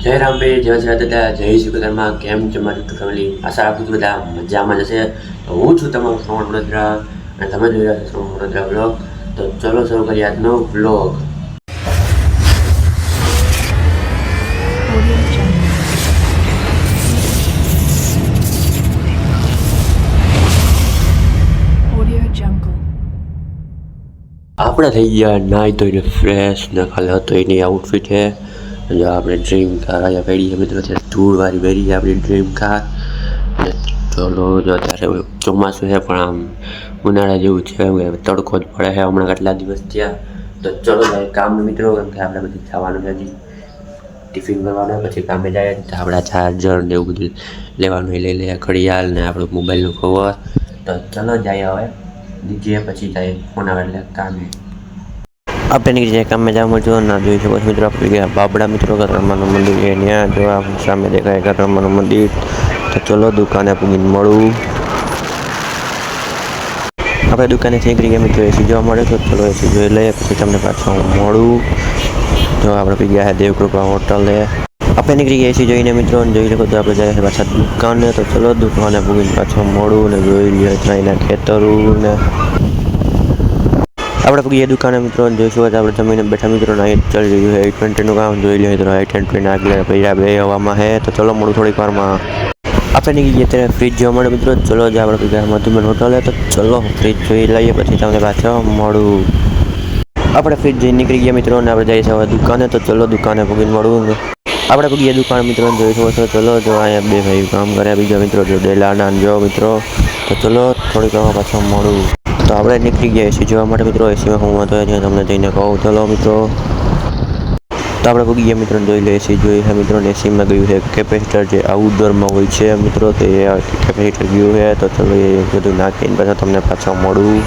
જય રામભાઈ, જય શ્રી દાદા, જય શ્રી કદરમાં. કેમ છે મારી ફેમિલી? આશા રાખું છું બધા મજામાં જશે. તો હું છું તમારો શ્રવણ વડોદરા અને તમે જોઈ રહ્યા છો શ્રવણ વડોદરા બ્લોગ. તો ચલો શરૂ કરીએ આજનો બ્લોગ. આપણે થઈ ગયા નાહી ધોઈને ફ્રેશ ને ખાલી હતો એની આઉટફિટ છે. જો આપણે ડ્રીમ કાર અહીંયા પડી છે મિત્રો, છે ધૂળવાળી પહેરી છે આપણી ડ્રીમ કાર. અને ચલો જો અત્યારે ચોમાસું છે પણ આમ ઉનાળા જેવું છે, તડકો જ પડે છે હમણાં કેટલા દિવસ થયા. તો ચલો જાય કામ મિત્રો, કેમ કે આપણે બધું જવાનું છે હજી ટિફિન કરવાનું, પછી કામે જાય તો આપણા ચાર્જર ને એવું બધું લેવાનું લઈ લે, ઘડિયાળ ને આપણું મોબાઈલનું કવર. તો ચલો જાય હવે નીચે, પછી જાય ફોન આવે એટલે કામે. આપણે નીકળી જાય કામે જવા જો ના જોઈ શકો મિત્રો. આપણે ગયા બાબડા મિત્રો કરમાનું મંદિર છે, ત્યાં જો સામે દેખાય કરમાનું મંદિર. તો ચલો દુકાને પૂગીને મળું. આપણે દુકાને નીકળી ગયા મિત્રો, એસી જોવા મળે તો ચલો એસી જોઈ લઈએ, પછી તમને પાછું મળું. જો આપણે પી ગયા દેવકૃપા હોટલે. આપણે નીકળી ગયા એસી જોઈને મિત્રો, જોઈ શકો તો આપણે જાય પાછા દુકાને. તો ચલો દુકાને પૂગીને પાછું મળું ને જોઈ લઈએ ચાઈના ખેતરું ને. આપણે પૂગીએ દુકાને મિત્રો, જોઈશું તો આપણે જમીને બેઠા મિત્રો. નાઇટ ચાલી રહ્યું છે 820નું કામ, જોઈ લઈએ તો 820 આગળ પૈસા બે હવામાં છે. તો ચલો મળું થોડીક વારમાં. આપણે નીકળી ગયા ત્યારે ફ્રીજ જોવા મળે મિત્રો, ચલો જ આપણે પૈસા મધુબન હોટલે. તો ચલો ફ્રીજ જોઈ લઈએ, પછી તમને પાછા મળું. આપણે ફ્રીજ જઈને નીકળી ગયા મિત્રો, અને આપણે જઈએ છીએ હવે દુકાને. તો ચલો દુકાને પૂગીને મળું. આપણે પૂગીએ દુકાન મિત્રો, જોઈશું તો ચલો જો અહીંયા બે ભાઈ કામ કર્યા, બીજા મિત્રો જો ડેલાના જો મિત્રો. તો ચલો થોડીક વારમાં પાછા મળું. તો આપણે નીકળી ગયા એસી જોવા માટે મિત્રો. એસીમાં હું વાંધો છે તમને જઈને કહું. ચલો મિત્રો, તો આપણે પૂગી ગયા મિત્રો, જોઈ લે એસી જોઈ છે મિત્રો. એસીમાં ગયું છે કેપેસિટર, જે આઉટડોરમાં હોય છે મિત્રો. તો એ કેપેસિટર ગયું છે. તો ચલો એ બધું નાખીને પાછા તમને પાછા મળું.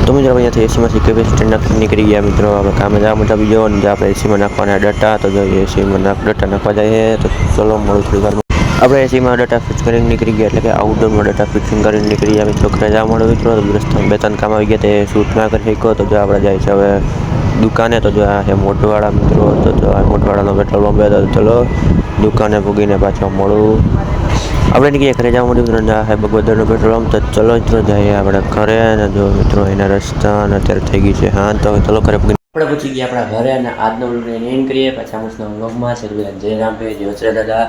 તો મિત્રો અહીંયાથી એસીમાંથી કેપેસિટર નાખી નીકળી ગયા મિત્રો. આપણે કામે જવા માટે બીજો અને આપણે એસીમાં નાખવાના ડટા. તો જો એસીમાં ડટા નાખવા જાય. તો ચલો મળું થોડી વારમાં. આપણે એસીમાં ડટા ફિટ કરીને નીકળી ગયા, એટલે કે આઉટડોરમાં ડટા ફિટિંગ કરીને નીકળી ગયા મિત્રો. ઘરે જવા મળે મિત્રો. તો રસ્તામાં બે ત્રણ કામ આવી ગયા, તે શૂટ ના કરી શક્યો. તો જો આપણે જાય છે હવે દુકાને. તો જો આ છે મોટવાળા મિત્રો. તો જો આ મોટવાળાનો પેટ્રોલ પંપ. તો ચલો દુકાને પૂગીને પાછા મળું. આપણે નીકળીએ ઘરે જવા મળ્યું મિત્રો. આ છે બગોદરનો પેટ્રોલ પંપ. તો ચલો મિત્રો જઈએ આપણે ઘરે. અને જો મિત્રો એના રસ્તા અને અત્યારે થઈ ગઈ છે હા. તો ચલો ઘરે પૂગી આપણે પૂછી ગયા આપણા ઘરે, અને આજનો વ્લોગ એન્ડ કરીએ. પછી આમના વ્લોગમાં છે જય રામભાઈ, જય શ્રી દાદા,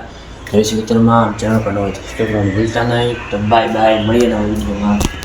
જય શ્રી કૃષ્ણમાં. ચેનલ પર નવો સબસ્ક્રાઇબ કરવાનું ભૂલતા નહીં. તો બાય બાય, મળીએ નવા વિડીયોમાં.